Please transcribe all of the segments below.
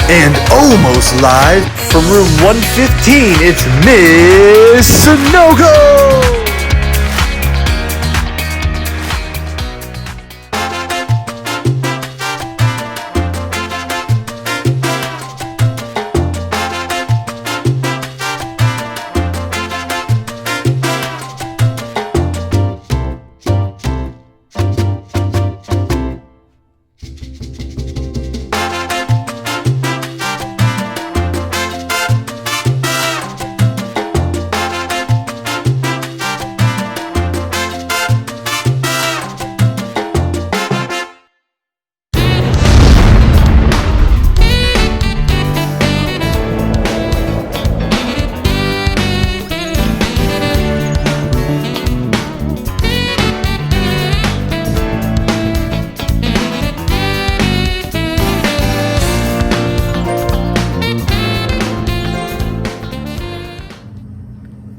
And almost live from room 115, it's Miss Sanogo!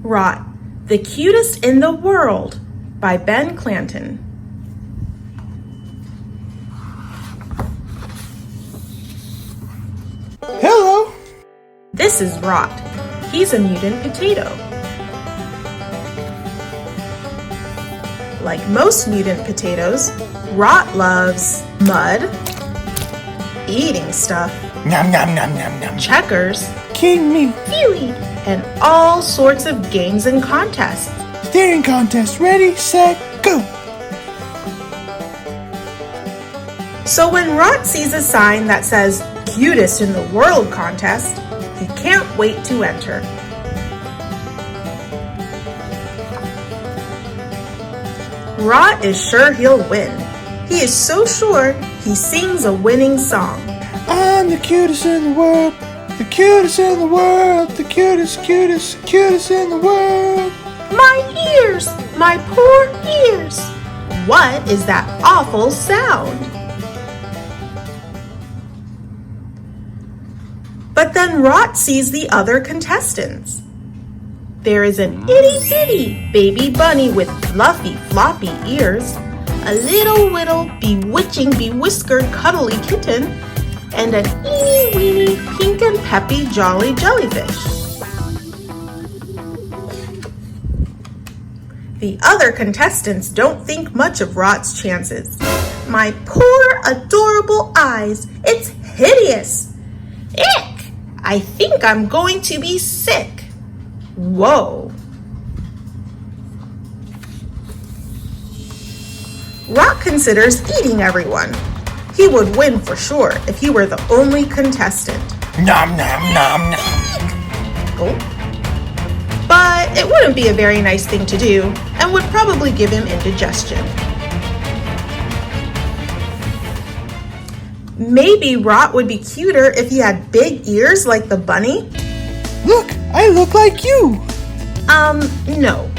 Rot, the Cutest in the World by Ben Clanton. Hello. This is Rot. He's a mutant potato. Like most mutant potatoes, Rot loves mud, eating stuff, Nom nom nom nom nom. checkers, King me. seaweed, and all sorts of games and contests. Staring contest. Ready, set, go. So when Rot sees a sign that says Cutest in the World contest, he can't wait to enter. Rot is sure he'll win. He is so sure he sings a winning song. I'm the cutest in the world. The cutest in the world. The cutest, cutest, cutest in the world. My ears! My poor ears! What is that awful sound? But then Rot sees the other contestants. There is an itty-bitty baby bunny with fluffy, floppy ears, a little, bewitching, bewhiskered, cuddly kitten, and an eeny-weeny, pink and peppy, jolly jellyfish. The other contestants don't think much of Rot's chances. My poor, adorable eyes, it's hideous! Ick! I think I'm going to be sick. Whoa. Rot considers eating everyone. He would win for sure if he were the only contestant. Nom nom nom nom. Oh. But it wouldn't be a very nice thing to do and would probably give him indigestion. Maybe Rot would be cuter if he had big ears like the bunny. Look, I look like you. No.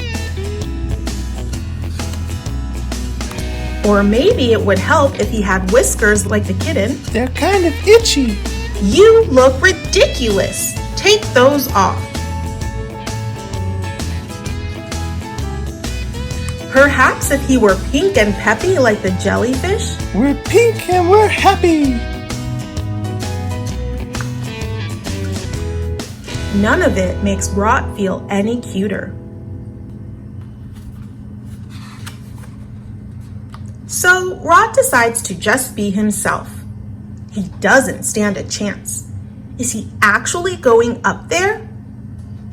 Or maybe it would help if he had whiskers like the kitten. They're kind of itchy. You look ridiculous. Take those off. Perhaps if he were pink and peppy like the jellyfish? We're pink and we're happy. None of it makes Rot feel any cuter. So Rot decides to just be himself. He doesn't stand a chance. Is he actually going up there?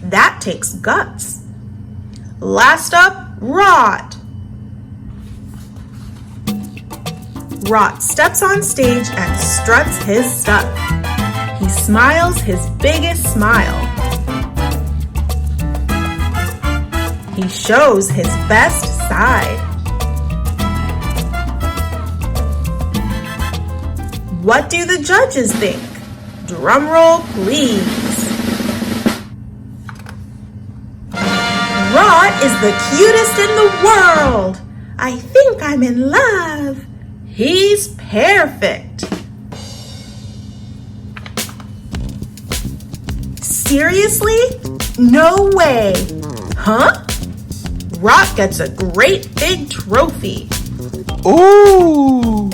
That takes guts. Last up, Rot. Rot steps on stage and struts his stuff. He smiles his biggest smile. He shows his best side. What do the judges think? Drum roll, please. Rot is the cutest in the world. I think I'm in love. He's perfect. Seriously? No way. Huh? Rot gets a great big trophy. Ooh.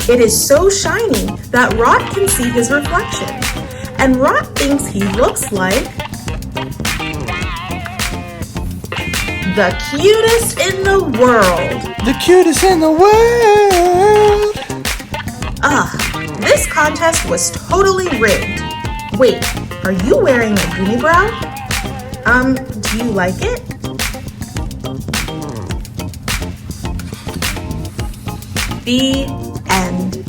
It is so shiny that Rot can see his reflection, and Rot thinks he looks like the cutest in the world. The cutest in the world. This contest was totally rigged. Wait, are you wearing a unibrow? Do you like it? The end.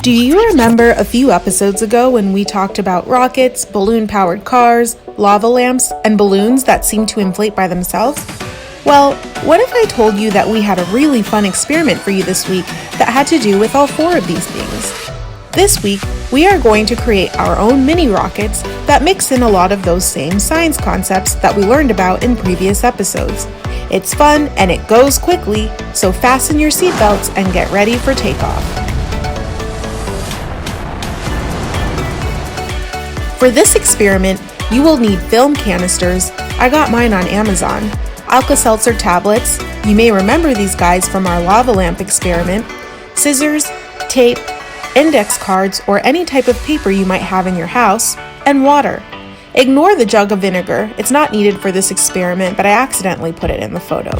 Do you remember a few episodes ago when we talked about rockets, balloon-powered cars, lava lamps, and balloons that seem to inflate by themselves? Well, what if I told you that we had a really fun experiment for you this week that had to do with all four of these things? This week, we are going to create our own mini rockets that mix in a lot of those same science concepts that we learned about in previous episodes. It's fun and it goes quickly, so fasten your seatbelts and get ready for takeoff. For this experiment, you will need film canisters. I got mine on Amazon. Alka-Seltzer tablets, you may remember these guys from our lava lamp experiment, scissors, tape, index cards, or any type of paper you might have in your house, and water. Ignore the jug of vinegar, it's not needed for this experiment, but I accidentally put it in the photo.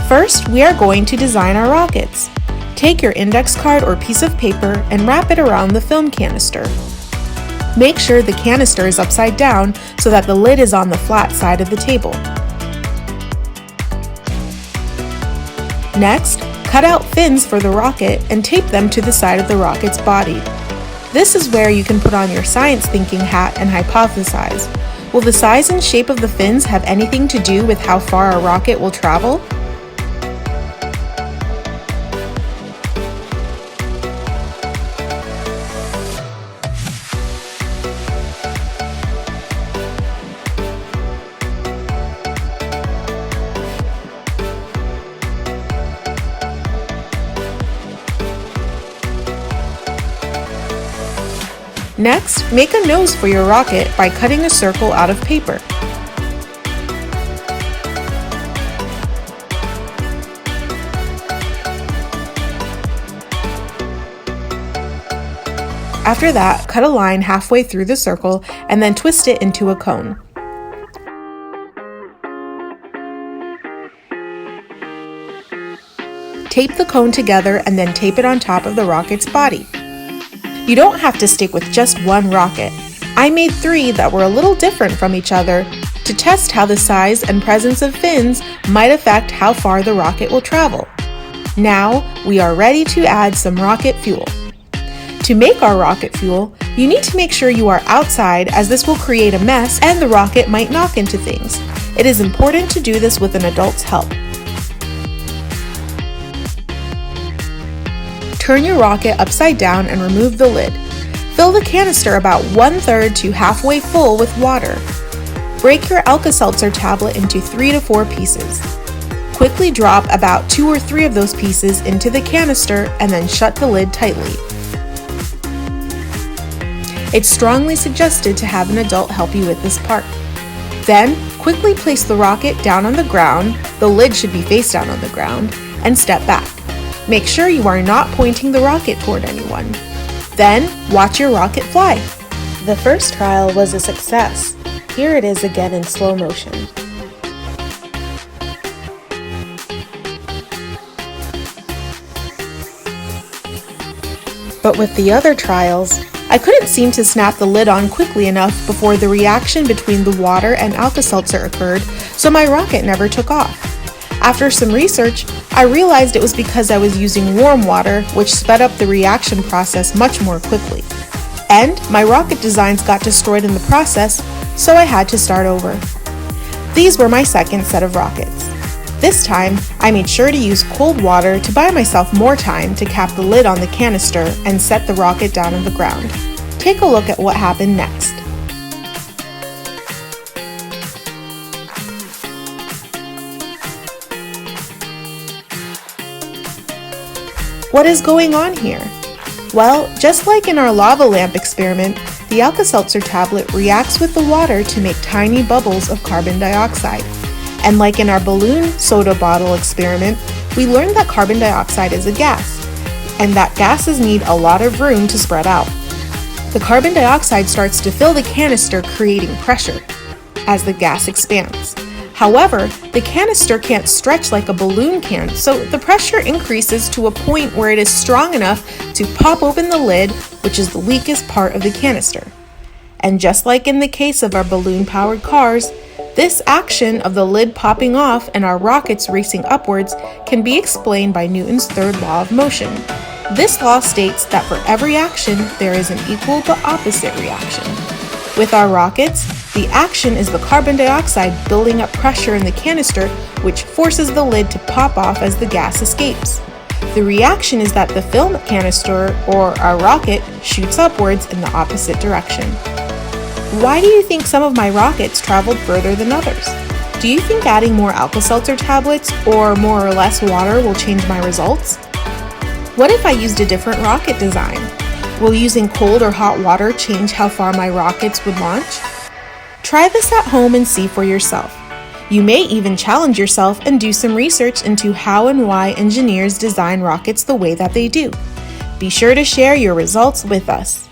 First, we are going to design our rockets. Take your index card or piece of paper and wrap it around the film canister. Make sure the canister is upside down so that the lid is on the flat side of the table. Next, cut out fins for the rocket and tape them to the side of the rocket's body. This is where you can put on your science thinking hat and hypothesize. Will the size and shape of the fins have anything to do with how far a rocket will travel? Next, make a nose for your rocket by cutting a circle out of paper. After that, cut a line halfway through the circle and then twist it into a cone. Tape the cone together and then tape it on top of the rocket's body. You don't have to stick with just one rocket. I made 3 that were a little different from each other to test how the size and presence of fins might affect how far the rocket will travel. Now, we are ready to add some rocket fuel. To make our rocket fuel, you need to make sure you are outside as this will create a mess and the rocket might knock into things. It is important to do this with an adult's help. Turn your rocket upside down and remove the lid. Fill the canister about 1/3 to halfway full with water. Break your Alka-Seltzer tablet into 3 to 4 pieces. Quickly drop about 2 or 3 of those pieces into the canister and then shut the lid tightly. It's strongly suggested to have an adult help you with this part. Then, quickly place the rocket down on the ground, the lid should be face down on the ground, and step back. Make sure you are not pointing the rocket toward anyone. Then, watch your rocket fly. The first trial was a success. Here it is again in slow motion. But with the other trials, I couldn't seem to snap the lid on quickly enough before the reaction between the water and Alka-Seltzer occurred, so my rocket never took off. After some research, I realized it was because I was using warm water, which sped up the reaction process much more quickly. And my rocket designs got destroyed in the process, so I had to start over. These were my second set of rockets. This time, I made sure to use cold water to buy myself more time to cap the lid on the canister and set the rocket down on the ground. Take a look at what happened next. What is going on here? Well, just like in our lava lamp experiment, the Alka-Seltzer tablet reacts with the water to make tiny bubbles of carbon dioxide. And like in our balloon soda bottle experiment, we learned that carbon dioxide is a gas, and that gases need a lot of room to spread out. The carbon dioxide starts to fill the canister, creating pressure as the gas expands. However, the canister can't stretch like a balloon can, so the pressure increases to a point where it is strong enough to pop open the lid, which is the weakest part of the canister. And just like in the case of our balloon-powered cars, this action of the lid popping off and our rockets racing upwards can be explained by Newton's third law of motion. This law states that for every action, there is an equal but opposite reaction. With our rockets, the action is the carbon dioxide building up pressure in the canister, which forces the lid to pop off as the gas escapes. The reaction is that the film canister, or our rocket, shoots upwards in the opposite direction. Why do you think some of my rockets traveled further than others? Do you think adding more Alka-Seltzer tablets or more or less water will change my results? What if I used a different rocket design? Will using cold or hot water change how far my rockets would launch? Try this at home and see for yourself. You may even challenge yourself and do some research into how and why engineers design rockets the way that they do. Be sure to share your results with us.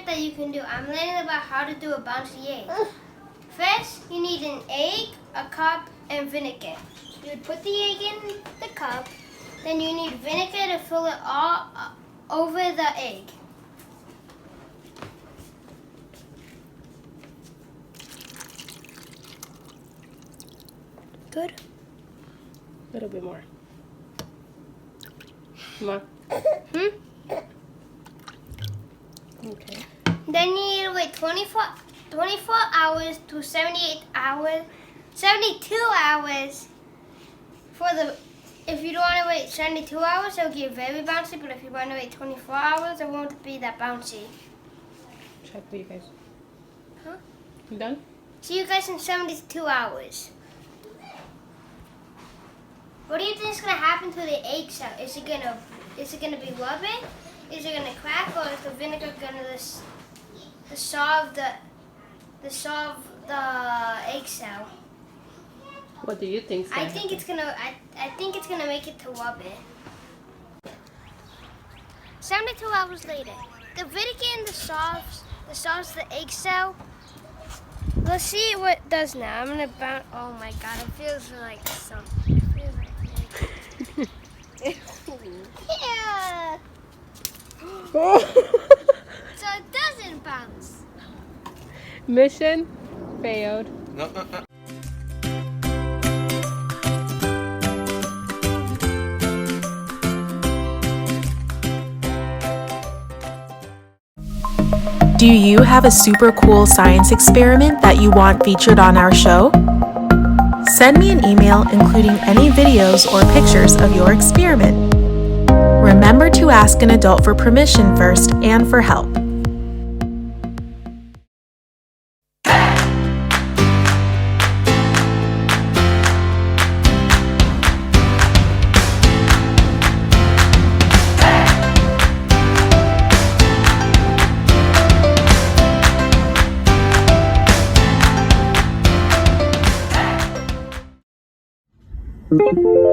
That you can do. I'm learning about how to do a bouncy egg. First, you need an egg, a cup, and vinegar. You would put the egg in the cup, then you need vinegar to fill it all over the egg. Good? A little bit more. More. Okay. Then you need to wait 24 hours to 72 hours for the, if you don't want to wait 72 hours, it'll get very bouncy, but if you want to wait 24 hours, it won't be that bouncy. Check for you guys. Huh? You done? See you guys in 72 hours. What do you think is going to happen to the egg cell? Is it going to be rubber? Is it gonna crack, or is the vinegar gonna dissolve the egg cell? What do you think? I think it's gonna make it to rubber. 72 hours later, the vinegar dissolves the egg cell. Let's see what it does now. I'm gonna bounce. Oh my god, it feels like something. It feels like yeah. So it doesn't bounce. Mission failed. Do you have a super cool science experiment that you want featured on our show? Send me an email including any videos or pictures of your experiment. Remember to ask an adult for permission first and for help.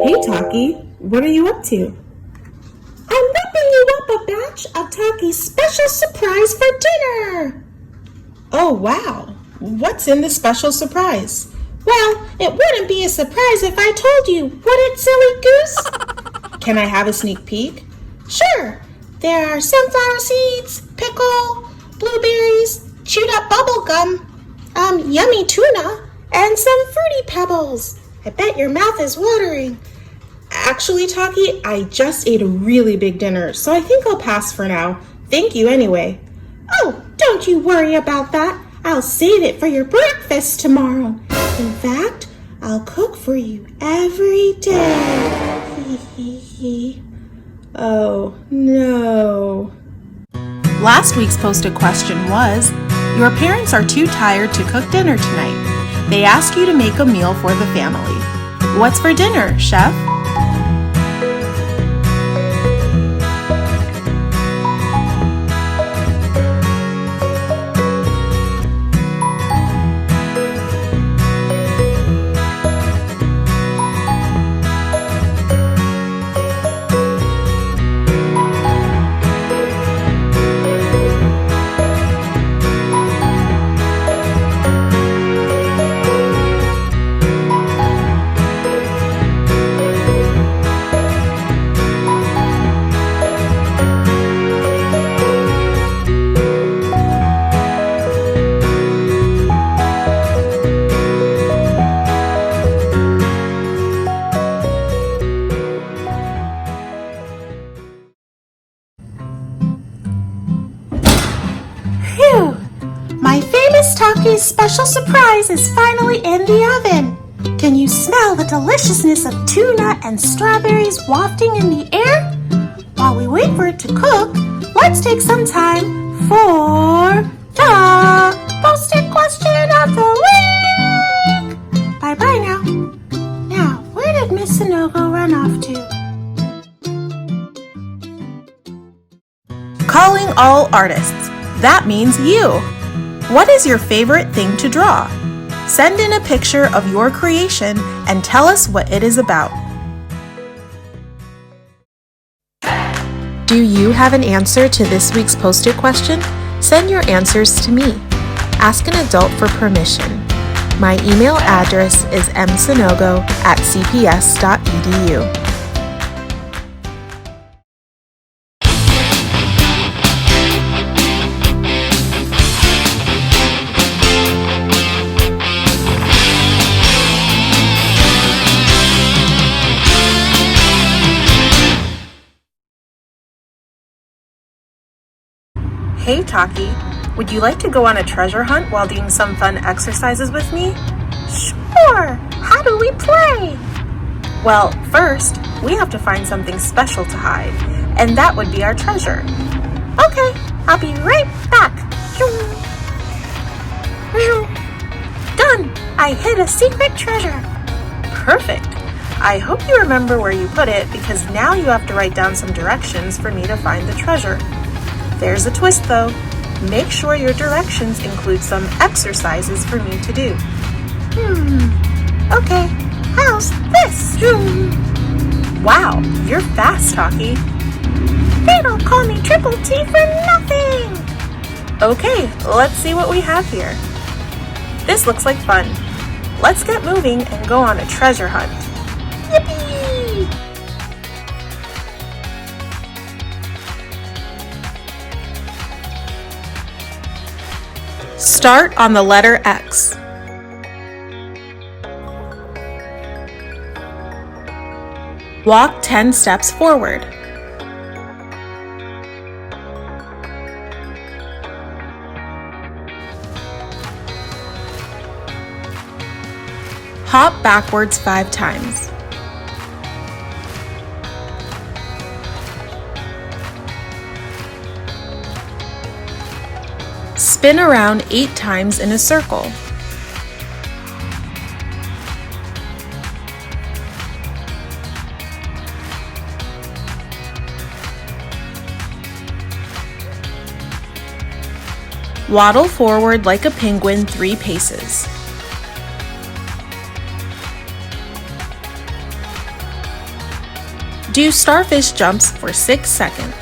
Hey Taki, what are you up to? I'm whipping you up a batch of Taki's special surprise for dinner! Oh, wow. What's in the special surprise? Well, it wouldn't be a surprise if I told you, would it, silly goose? Can I have a sneak peek? Sure. There are sunflower seeds, pickle, blueberries, chewed up bubble gum, yummy tuna, and some fruity pebbles. I bet your mouth is watering. Actually, Taki, I just ate a really big dinner, so I think I'll pass for now. Thank you anyway. Oh, don't you worry about that. I'll save it for your breakfast tomorrow. In fact, I'll cook for you every day. Oh, no. Last week's posted question was, your parents are too tired to cook dinner tonight. They ask you to make a meal for the family. What's for dinner, Chef? Phew! My famous Taki's special surprise is finally in the oven. Can you smell the deliciousness of tuna and strawberries wafting in the air? While we wait for it to cook, let's take some time for the posted question of the week. Bye-bye now. Now, where did Miss Sanogo run off to? Calling all artists. That means you. What is your favorite thing to draw? Send in a picture of your creation and tell us what it is about. Do you have an answer to this week's posted question? Send your answers to me. Ask an adult for permission. My email address is msanogo@cps.edu. Hey Taki, would you like to go on a treasure hunt while doing some fun exercises with me? Sure! How do we play? Well, first, we have to find something special to hide, and that would be our treasure. Okay, I'll be right back. Done! I hid a secret treasure. Perfect. I hope you remember where you put it because now you have to write down some directions for me to find the treasure. There's a twist though. Make sure your directions include some exercises for me to do. Okay, how's this? Wow, you're fast, Taki. They don't call me Triple T for nothing. Okay, let's see what we have here. This looks like fun. Let's get moving and go on a treasure hunt. Yippee! Start on the letter X. Walk 10 steps forward. Hop backwards 5 times. Spin around 8 times in a circle. Waddle forward like a penguin 3 paces. Do starfish jumps for 6 seconds.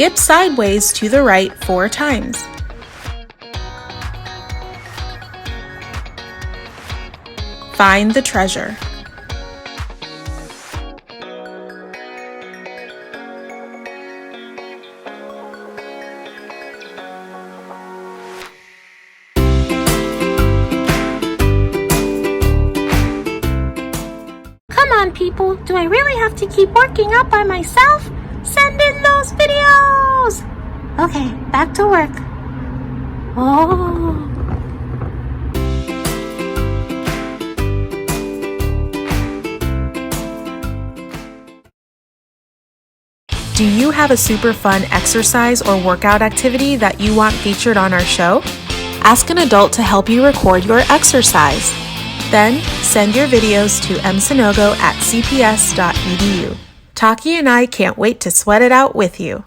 Skip sideways to the right 4 times. Find the treasure. Come on, people. Do I really have to keep working out by myself? Send in those videos! Okay, back to work. Oh. Do you have a super fun exercise or workout activity that you want featured on our show? Ask an adult to help you record your exercise. Then, send your videos to msanogo@cps.edu. Taki and I can't wait to sweat it out with you.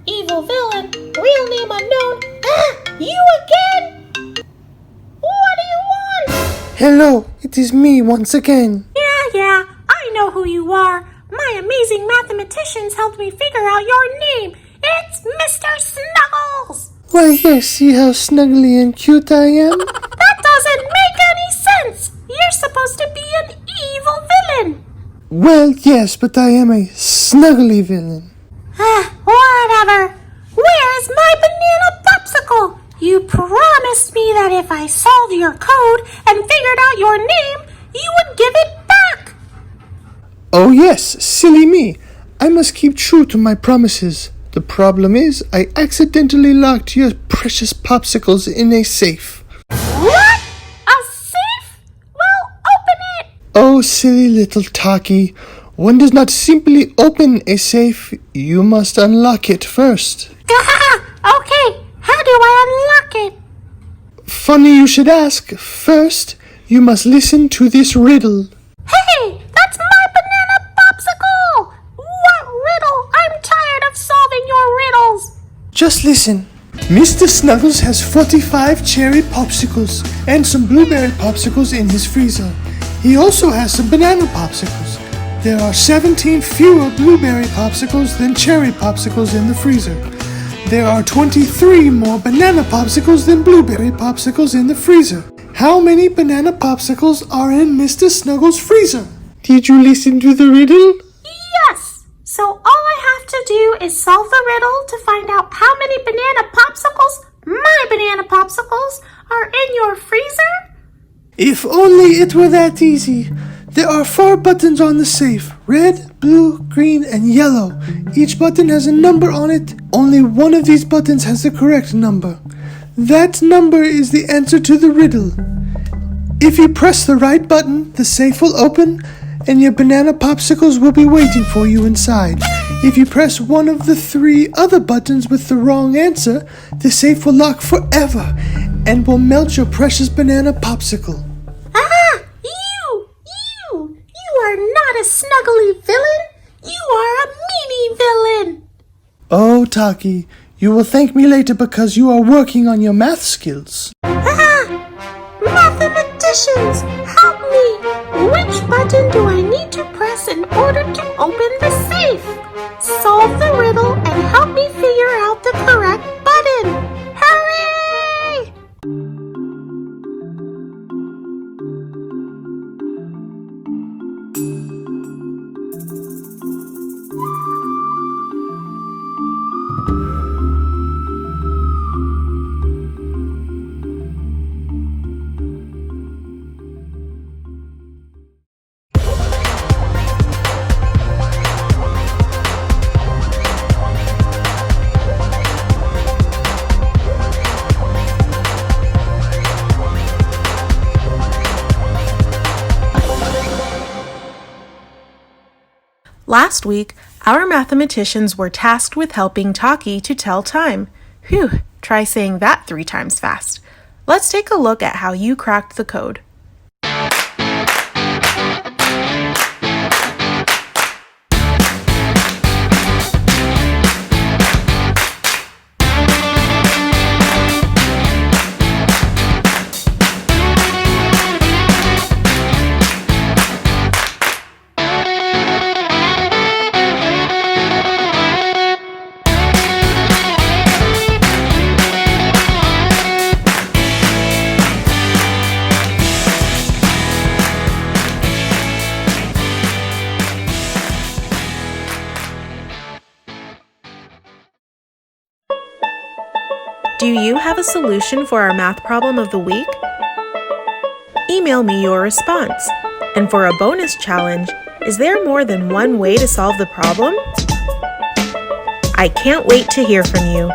Evil villain, real name unknown. Ah, you again? What do you want? Hello, it is me once again. Yeah, I know who you are. My amazing mathematicians helped me figure out your name. It's Mr. Snuggles. Why, yes, see how snuggly and cute I am? That doesn't make any sense. You're supposed to be an evil villain. Well, yes, but I am a snuggly villain. Whatever. Where is my banana popsicle? You promised me that if I solved your code and figured out your name, you would give it back. Oh yes, silly me. I must keep true to my promises. The problem is, I accidentally locked your precious popsicles in a safe. What? A safe? Well, open it. Oh, silly little Taki. One does not simply open a safe, you must unlock it first. Okay, how do I unlock it? Funny you should ask. First, you must listen to this riddle. Hey, that's my banana popsicle! What riddle? I'm tired of solving your riddles. Just listen. Mr. Snuggles has 45 cherry popsicles and some blueberry popsicles in his freezer. He also has some banana popsicles. There are 17 fewer blueberry popsicles than cherry popsicles in the freezer. There are 23 more banana popsicles than blueberry popsicles in the freezer. How many banana popsicles are in Mr. Snuggles' freezer? Did you listen to the riddle? Yes. So all I have to do is solve the riddle to find out how many banana popsicles, are in your freezer? If only it were that easy. There are 4 buttons on the safe. Red, blue, green, and yellow. Each button has a number on it. Only one of these buttons has the correct number. That number is the answer to the riddle. If you press the right button, the safe will open and your banana popsicles will be waiting for you inside. If you press one of the 3 other buttons with the wrong answer, the safe will lock forever and will melt your precious banana popsicle. You are not a snuggly villain. You are a meanie villain. Oh, Taki, you will thank me later because you are working on your math skills. Mathematicians, help me. Which button do I need to press in order to open the safe? Solve the riddle and help me figure out the correct button. Hurry! Last week, our mathematicians were tasked with helping Taki to tell time. Phew, try saying that 3 times fast. Let's take a look at how you cracked the code. Do you have a solution for our math problem of the week? Email me your response. And for a bonus challenge, is there more than one way to solve the problem? I can't wait to hear from you.